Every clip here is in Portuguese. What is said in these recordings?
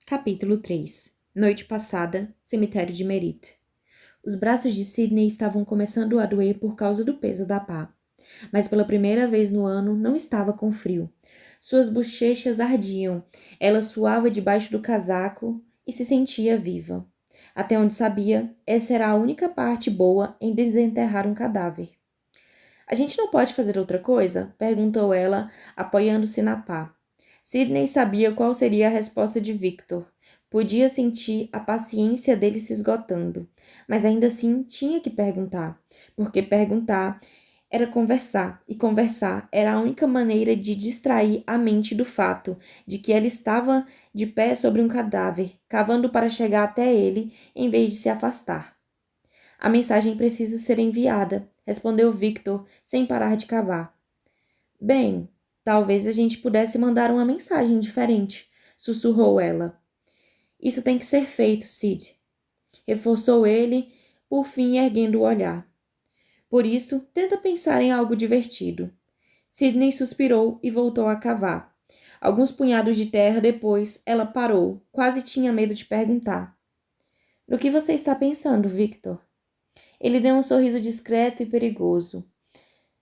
Capítulo 3. Noite passada, cemitério de Merite. Os braços de Sidney estavam começando a doer por causa do peso da pá. Mas pela primeira vez no ano não estava com frio. Suas bochechas ardiam, ela suava debaixo do casaco e se sentia viva. Até onde sabia, essa era a única parte boa em desenterrar um cadáver. A gente não pode fazer outra coisa? Perguntou ela, apoiando-se na pá. Sidney sabia qual seria a resposta de Victor. Podia sentir a paciência dele se esgotando, mas ainda assim tinha que perguntar, porque perguntar era conversar, e conversar era a única maneira de distrair a mente do fato de que ela estava de pé sobre um cadáver, cavando para chegar até ele, em vez de se afastar. A mensagem precisa ser enviada, respondeu Victor, sem parar de cavar. Bem, talvez a gente pudesse mandar uma mensagem diferente, sussurrou ela. Isso tem que ser feito, Sid, reforçou ele, por fim erguendo o olhar. Por isso, tenta pensar em algo divertido. Sidney suspirou e voltou a cavar. Alguns punhados de terra depois, ela parou, quase tinha medo de perguntar. No que você está pensando, Victor? Ele deu um sorriso discreto e perigoso.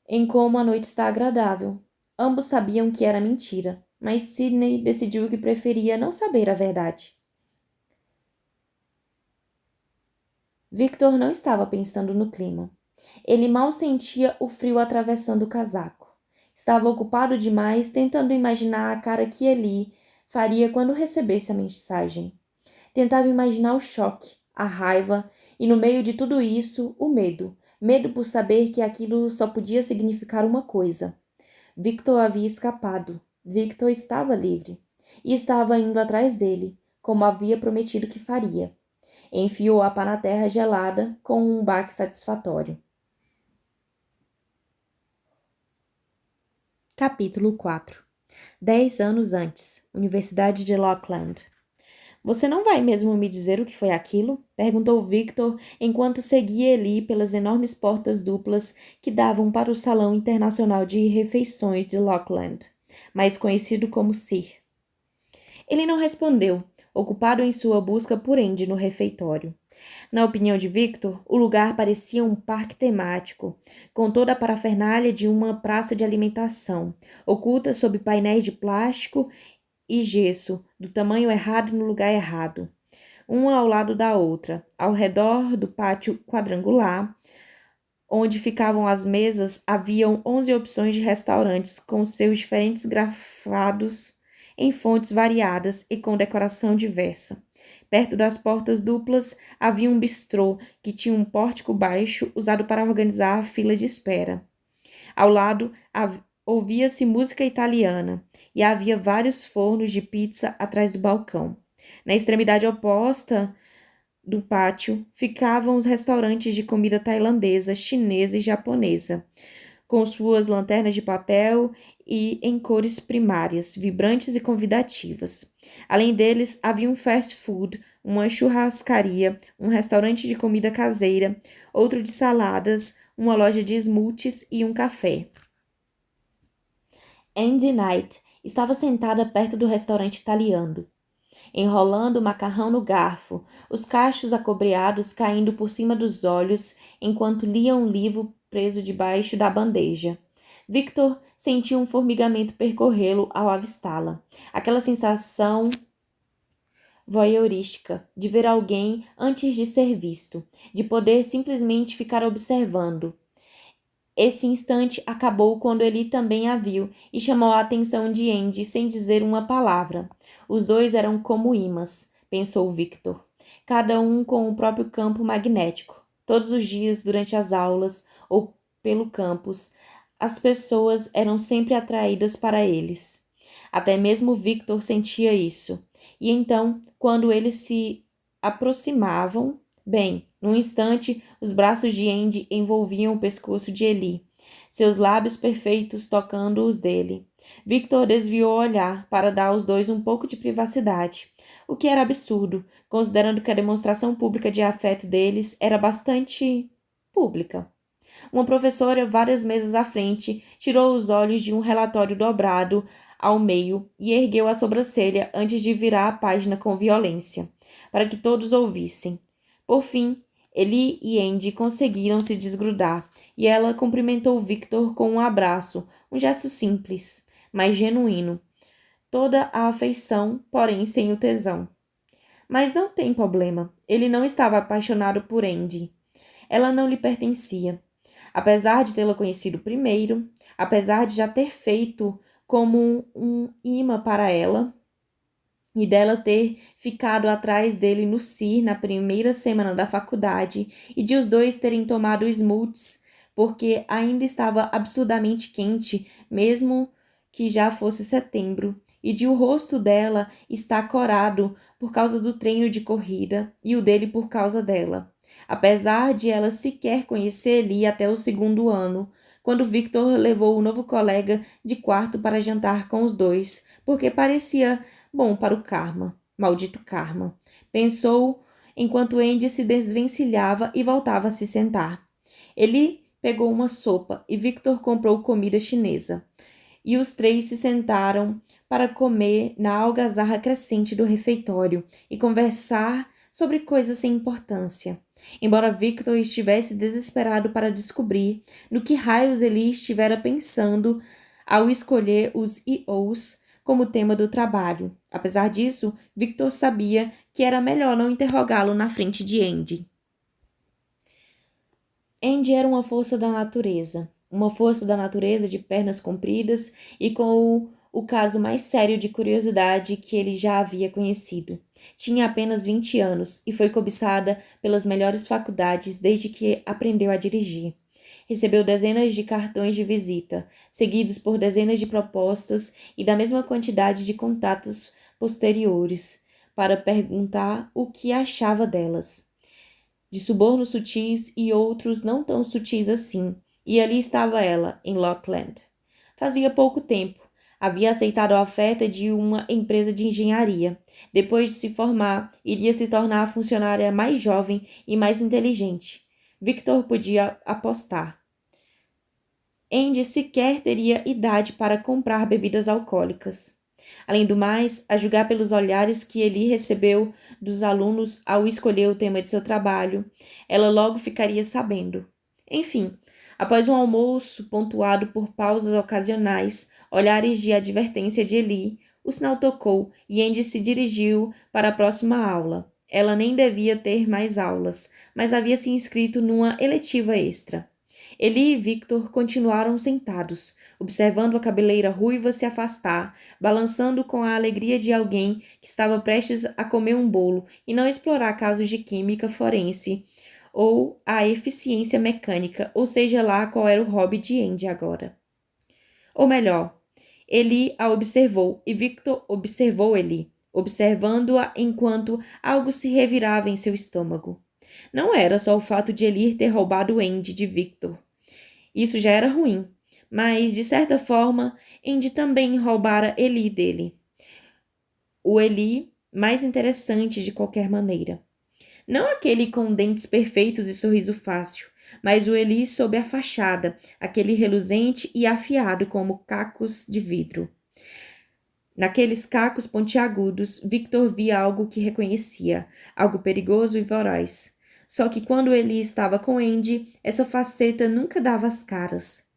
Em como a noite está agradável. Ambos sabiam que era mentira, mas Sidney decidiu que preferia não saber a verdade. Victor não estava pensando no clima. Ele mal sentia o frio atravessando o casaco. Estava ocupado demais tentando imaginar a cara que Eli faria quando recebesse a mensagem. Tentava imaginar o choque, a raiva e, no meio de tudo isso, o medo. Medo por saber que aquilo só podia significar uma coisa. Victor havia escapado. Victor estava livre. E estava indo atrás dele, como havia prometido que faria. Enfiou a pá na terra gelada com um baque satisfatório. Capítulo 4. 10 anos antes. Universidade de Lockland. Você não vai mesmo me dizer o que foi aquilo? Perguntou Victor enquanto seguia Eli pelas enormes portas duplas que davam para o Salão Internacional de Refeições de Lockland, mais conhecido como CIR. Ele não respondeu, ocupado em sua busca por Andy no refeitório. Na opinião de Victor, o lugar parecia um parque temático, com toda a parafernália de uma praça de alimentação, oculta sob painéis de plástico e gesso, do tamanho errado no lugar errado, uma ao lado da outra, ao redor do pátio quadrangular, onde ficavam as mesas, haviam 11 opções de restaurantes com seus diferentes grafados em fontes variadas e com decoração diversa. Perto das portas duplas havia um bistrô que tinha um pórtico baixo usado para organizar a fila de espera. Ao lado ouvia-se música italiana e havia vários fornos de pizza atrás do balcão. Na extremidade oposta do pátio ficavam os restaurantes de comida tailandesa, chinesa e japonesa, com suas lanternas de papel e em cores primárias, vibrantes e convidativas. Além deles, havia um fast food, uma churrascaria, um restaurante de comida caseira, outro de saladas, uma loja de smoothies e um café. Andy Knight estava sentada perto do restaurante italiano, enrolando o macarrão no garfo, os cachos acobreados caindo por cima dos olhos enquanto lia um livro preso debaixo da bandeja. Victor sentiu um formigamento percorrê-lo ao avistá-la. Aquela sensação voyeurística de ver alguém antes de ser visto, de poder simplesmente ficar observando. Esse instante acabou quando ele também a viu e chamou a atenção de Andy sem dizer uma palavra. Os dois eram como ímãs, pensou Victor, cada um com o próprio campo magnético. Todos os dias, durante as aulas ou pelo campus, as pessoas eram sempre atraídas para eles. Até mesmo Victor sentia isso. E então, quando eles se aproximavam, bem, num instante, os braços de Andy envolviam o pescoço de Eli, seus lábios perfeitos tocando os dele. Victor desviou o olhar para dar aos dois um pouco de privacidade, o que era absurdo, considerando que a demonstração pública de afeto deles era bastante pública. Uma professora, várias mesas à frente, tirou os olhos de um relatório dobrado ao meio e ergueu a sobrancelha antes de virar a página com violência, para que todos ouvissem. Por fim, Eli e Andy conseguiram se desgrudar, e ela cumprimentou Victor com um abraço, um gesto simples, mas genuíno. Toda a afeição, porém sem o tesão. Mas não tem problema, ele não estava apaixonado por Andy. Ela não lhe pertencia. Apesar de tê-la conhecido primeiro, apesar de já ter feito como um imã para ela, e dela ter ficado atrás dele no CIR na primeira semana da faculdade e de os dois terem tomado smoothies porque ainda estava absurdamente quente, mesmo que já fosse setembro, e de o rosto dela estar corado por causa do treino de corrida e o dele por causa dela. Apesar de ela sequer conhecer Eli até o segundo ano, quando Victor levou o novo colega de quarto para jantar com os dois, porque parecia bom para o karma, maldito karma, pensou enquanto Andy se desvencilhava e voltava a se sentar. Ele pegou uma sopa e Victor comprou comida chinesa. E os três se sentaram para comer na algazarra crescente do refeitório e conversar sobre coisas sem importância. Embora Victor estivesse desesperado para descobrir no que raios ele estivera pensando ao escolher os EOs como tema do trabalho. Apesar disso, Victor sabia que era melhor não interrogá-lo na frente de Andy. Andy era uma força da natureza de pernas compridas e com o caso mais sério de curiosidade que ele já havia conhecido. Tinha apenas 20 anos e foi cobiçada pelas melhores faculdades desde que aprendeu a dirigir. Recebeu dezenas de cartões de visita, seguidos por dezenas de propostas e da mesma quantidade de contatos posteriores, para perguntar o que achava delas. De subornos sutis e outros não tão sutis assim, e ali estava ela, em Lockland. Fazia pouco tempo. Havia aceitado a oferta de uma empresa de engenharia. Depois de se formar, iria se tornar a funcionária mais jovem e mais inteligente. Victor podia apostar. Andy sequer teria idade para comprar bebidas alcoólicas. Além do mais, a julgar pelos olhares que ele recebeu dos alunos ao escolher o tema de seu trabalho, ela logo ficaria sabendo. Enfim, após um almoço pontuado por pausas ocasionais, olhares de advertência de Eli, o sinal tocou e Andy se dirigiu para a próxima aula. Ela nem devia ter mais aulas, mas havia se inscrito numa eletiva extra. Eli e Victor continuaram sentados, observando a cabeleira ruiva se afastar, balançando com a alegria de alguém que estava prestes a comer um bolo e não explorar casos de química forense ou a eficiência mecânica, ou seja lá qual era o hobby de Andy agora. Ou melhor, Eli a observou e Victor observou Eli, observando-a enquanto algo se revirava em seu estômago. Não era só o fato de Eli ter roubado Andy de Victor. Isso já era ruim, mas, de certa forma, Andy também roubara Eli dele. O Eli mais interessante de qualquer maneira. Não aquele com dentes perfeitos e sorriso fácil, mas o Eli sob a fachada, aquele reluzente e afiado como cacos de vidro. Naqueles cacos pontiagudos, Victor via algo que reconhecia, algo perigoso e voraz. Só que quando ele estava com Andy, essa faceta nunca dava as caras.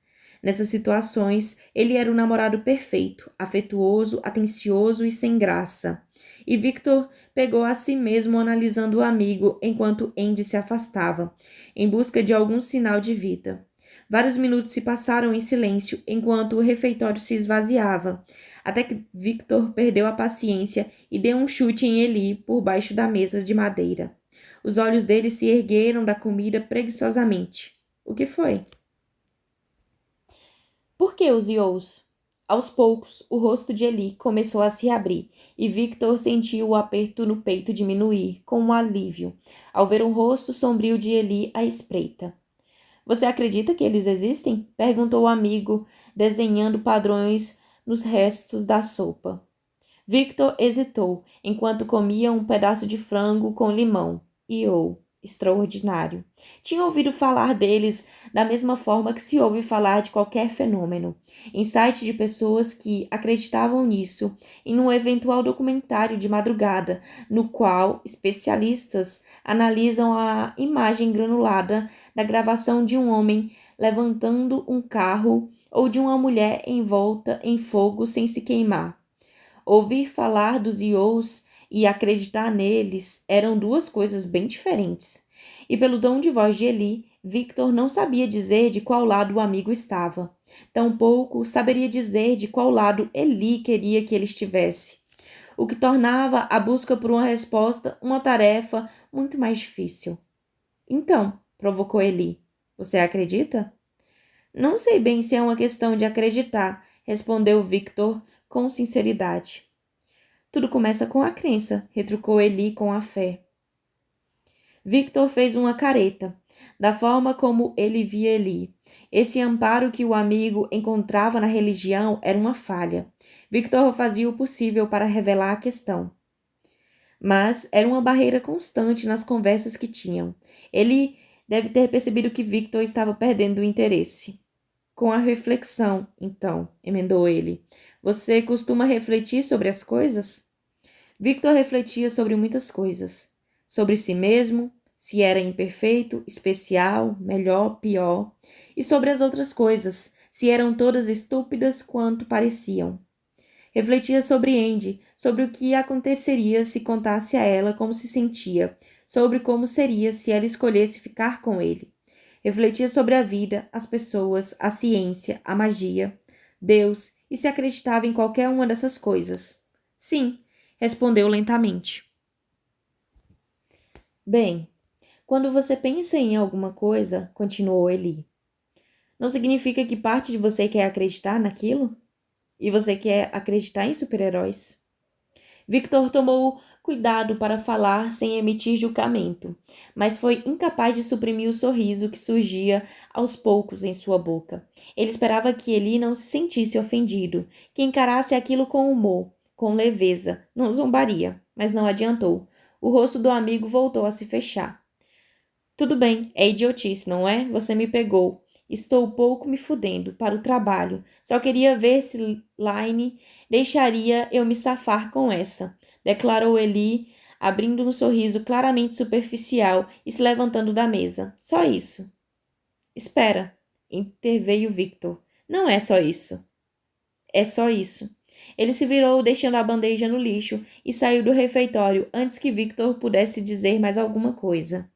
Nessas situações, ele era o namorado perfeito, afetuoso, atencioso e sem graça. E Victor pegou a si mesmo analisando o amigo enquanto Andy se afastava, em busca de algum sinal de vida. Vários minutos se passaram em silêncio enquanto o refeitório se esvaziava, até que Victor perdeu a paciência e deu um chute em Eli por baixo da mesa de madeira. Os olhos dele se ergueram da comida preguiçosamente. O que foi? Por que os ious? Aos poucos, o rosto de Eli começou a se abrir, e Victor sentiu o aperto no peito diminuir, com um alívio, ao ver o rosto sombrio de Eli à espreita. Você acredita que eles existem? Perguntou o amigo, desenhando padrões nos restos da sopa. Victor hesitou, enquanto comia um pedaço de frango com limão. Iou. extraordinário. Tinha ouvido falar deles da mesma forma que se ouve falar de qualquer fenômeno, em sites de pessoas que acreditavam nisso e num eventual documentário de madrugada, no qual especialistas analisam a imagem granulada da gravação de um homem levantando um carro ou de uma mulher envolta em fogo sem se queimar. Ouvir falar dos IOs e acreditar neles eram duas coisas bem diferentes. E pelo tom de voz de Eli, Victor não sabia dizer de qual lado o amigo estava. Tampouco saberia dizer de qual lado Eli queria que ele estivesse, o que tornava a busca por uma resposta uma tarefa muito mais difícil. Então, provocou Eli, você acredita? Não sei bem se é uma questão de acreditar, respondeu Victor com sinceridade. Tudo começa com a crença, retrucou Eli com a fé. Victor fez uma careta, da forma como ele via Eli. Esse amparo que o amigo encontrava na religião era uma falha. Victor fazia o possível para revelar a questão. Mas era uma barreira constante nas conversas que tinham. Ele deve ter percebido que Victor estava perdendo o interesse. Com a reflexão, então, emendou ele. Você costuma refletir sobre as coisas? Victor refletia sobre muitas coisas. Sobre si mesmo, se era imperfeito, especial, melhor, pior. E sobre as outras coisas, se eram todas estúpidas quanto pareciam. Refletia sobre Andy, sobre o que aconteceria se contasse a ela como se sentia, sobre como seria se ela escolhesse ficar com ele. Refletia sobre a vida, as pessoas, a ciência, a magia, Deus e se acreditava em qualquer uma dessas coisas. Sim, respondeu lentamente. Bem, quando você pensa em alguma coisa, continuou Eli, não significa que parte de você quer acreditar naquilo? E você quer acreditar em super-heróis? Victor tomou cuidado para falar sem emitir julgamento, mas foi incapaz de suprimir o sorriso que surgia aos poucos em sua boca. Ele esperava que Eli não se sentisse ofendido, que encarasse aquilo com humor, com leveza, não zombaria, mas não adiantou. O rosto do amigo voltou a se fechar. Tudo bem, é idiotice, não é? Você me pegou. Estou pouco me fudendo para o trabalho. Só queria ver se Line deixaria eu me safar com essa, declarou Eli, abrindo um sorriso claramente superficial e se levantando da mesa. Só isso. Espera, interveio Victor. Não é só isso. É só isso. Ele se virou, deixando a bandeja no lixo, e saiu do refeitório antes que Victor pudesse dizer mais alguma coisa.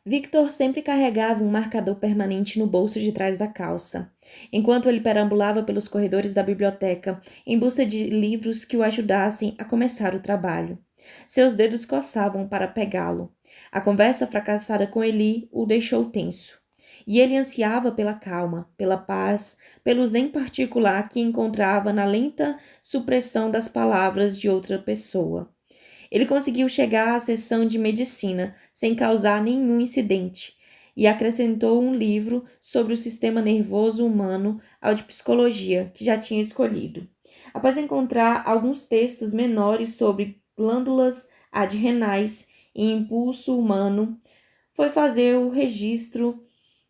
Victor sempre carregava um marcador permanente no bolso de trás da calça, enquanto ele perambulava pelos corredores da biblioteca em busca de livros que o ajudassem a começar o trabalho. Seus dedos coçavam para pegá-lo. A conversa fracassada com Eli o deixou tenso. E ele ansiava pela calma, pela paz, pelo zen particular que encontrava na lenta supressão das palavras de outra pessoa. Ele conseguiu chegar à sessão de medicina sem causar nenhum incidente e acrescentou um livro sobre o sistema nervoso humano ao de psicologia que já tinha escolhido. Após encontrar alguns textos menores sobre glândulas adrenais e impulso humano, foi fazer o registro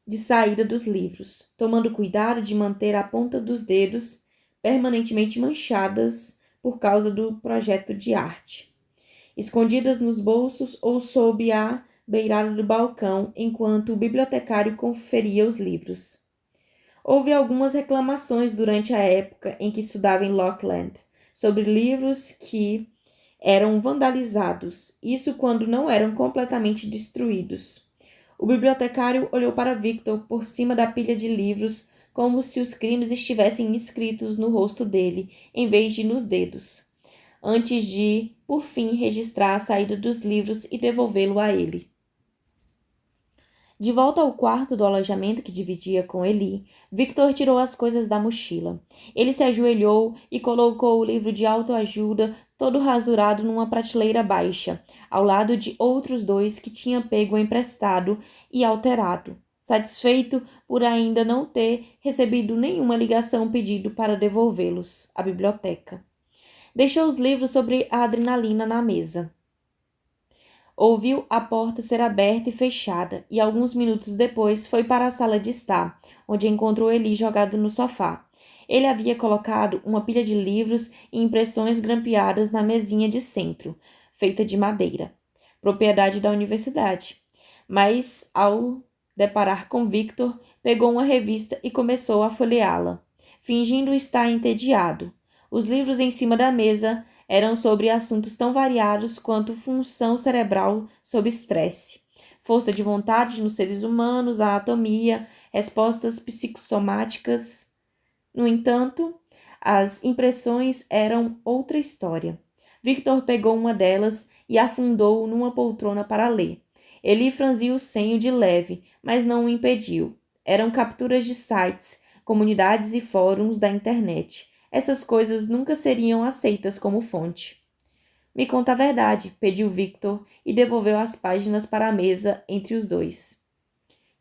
de saída dos livros, tomando cuidado de manter a ponta dos dedos permanentemente manchadas por causa do projeto de arte, escondidas nos bolsos ou sob a beirada do balcão enquanto o bibliotecário conferia os livros. Houve algumas reclamações durante a época em que estudava em Lockland sobre livros que eram vandalizados, isso quando não eram completamente destruídos. O bibliotecário olhou para Victor por cima da pilha de livros como se os crimes estivessem escritos no rosto dele, em vez de nos dedos, antes de, por fim, registrar a saída dos livros e devolvê-lo a ele. De volta ao quarto do alojamento que dividia com Eli, Victor tirou as coisas da mochila. Ele se ajoelhou e colocou o livro de autoajuda todo rasurado numa prateleira baixa, ao lado de outros dois que tinha pego emprestado e alterado, satisfeito por ainda não ter recebido nenhuma ligação pedindo para devolvê-los à biblioteca. Deixou os livros sobre a adrenalina na mesa. Ouviu a porta ser aberta e fechada, e alguns minutos depois foi para a sala de estar, onde encontrou Eli jogado no sofá. Ele havia colocado uma pilha de livros e impressões grampeadas na mesinha de centro, feita de madeira, propriedade da universidade. Mas, ao deparar com Victor, pegou uma revista e começou a folheá-la, fingindo estar entediado. Os livros em cima da mesa eram sobre assuntos tão variados quanto função cerebral sob estresse, força de vontade nos seres humanos, anatomia, respostas psicossomáticas. No entanto, as impressões eram outra história. Victor pegou uma delas e afundou numa poltrona para ler. Ele franziu o senho de leve, mas não o impediu. Eram capturas de sites, comunidades e fóruns da internet. Essas coisas nunca seriam aceitas como fonte. Me conta a verdade, pediu Victor e devolveu as páginas para a mesa entre os dois.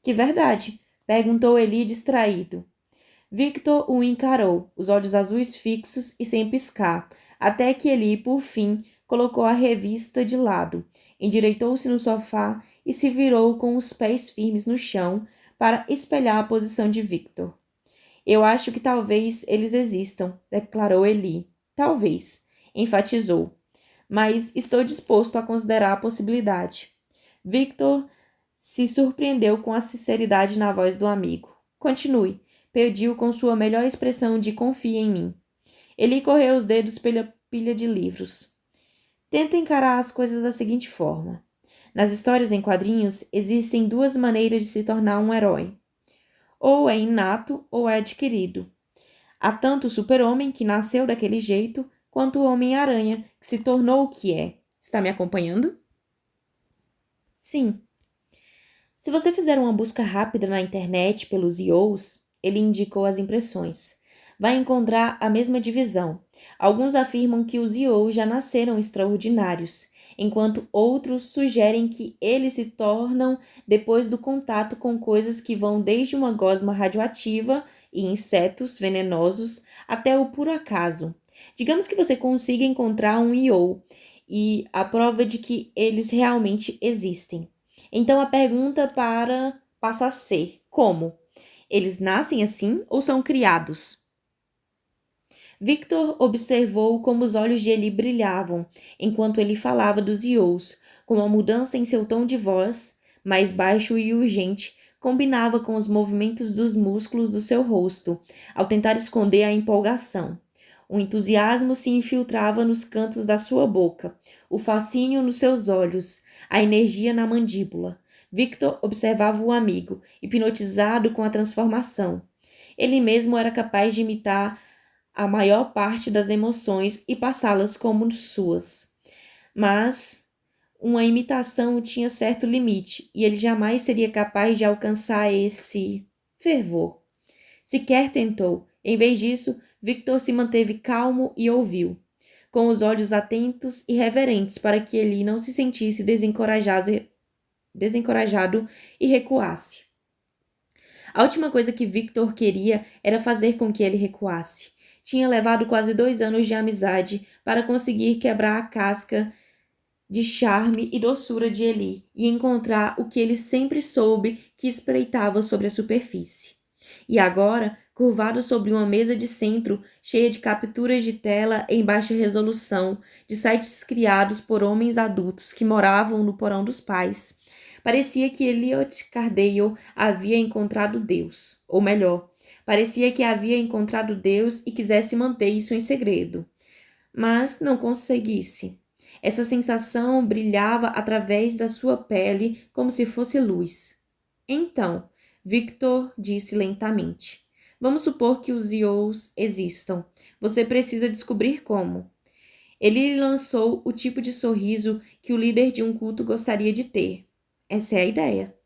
Que verdade? Perguntou Eli distraído. Victor o encarou, os olhos azuis fixos e sem piscar, até que Eli, por fim, colocou a revista de lado, endireitou-se no sofá e se virou com os pés firmes no chão para espelhar a posição de Victor. Eu acho que talvez eles existam, declarou Eli. Talvez, enfatizou. Mas estou disposto a considerar a possibilidade. Victor se surpreendeu com a sinceridade na voz do amigo. Continue, pediu com sua melhor expressão de confia em mim. Ele correu os dedos pela pilha de livros. Tenta encarar as coisas da seguinte forma. Nas histórias em quadrinhos, existem duas maneiras de se tornar um herói. Ou é inato ou é adquirido. Há tanto o super-homem que nasceu daquele jeito, quanto o Homem-Aranha que se tornou o que é. Está me acompanhando? Sim. Se você fizer uma busca rápida na internet pelos IOs, ele indicou as impressões. Vai encontrar a mesma divisão. Alguns afirmam que os IOs já nasceram extraordinários, enquanto outros sugerem que eles se tornam depois do contato com coisas que vão desde uma gosma radioativa e insetos venenosos até o puro acaso. Digamos que você consiga encontrar um IO e a prova de que eles realmente existem. Então a pergunta passa a ser: como? Eles nascem assim ou são criados? Victor observou como os olhos de Eli brilhavam enquanto ele falava dos IOs, como a mudança em seu tom de voz, mais baixo e urgente, combinava com os movimentos dos músculos do seu rosto, ao tentar esconder a empolgação. O entusiasmo se infiltrava nos cantos da sua boca, o fascínio nos seus olhos, a energia na mandíbula. Victor observava o amigo, hipnotizado com a transformação. Ele mesmo era capaz de imitar a maior parte das emoções e passá-las como suas. Mas uma imitação tinha certo limite e ele jamais seria capaz de alcançar esse fervor. Sequer tentou. Em vez disso, Victor se manteve calmo e ouviu, com os olhos atentos e reverentes para que ele não se sentisse desencorajado e recuasse. A última coisa que Victor queria era fazer com que ele recuasse. Tinha levado quase 2 anos de amizade para conseguir quebrar a casca de charme e doçura de Eli e encontrar o que ele sempre soube que espreitava sobre a superfície. E agora, curvado sobre uma mesa de centro, cheia de capturas de tela em baixa resolução, de sites criados por homens adultos que moravam no porão dos pais, parecia que Elliot Cardale havia encontrado Deus, ou melhor, parecia que havia encontrado Deus e quisesse manter isso em segredo, mas não conseguisse. Essa sensação brilhava através da sua pele como se fosse luz. Então, Victor disse lentamente, vamos supor que os IOs existam. Você precisa descobrir como. Ele lhe lançou o tipo de sorriso que o líder de um culto gostaria de ter. Essa é a ideia.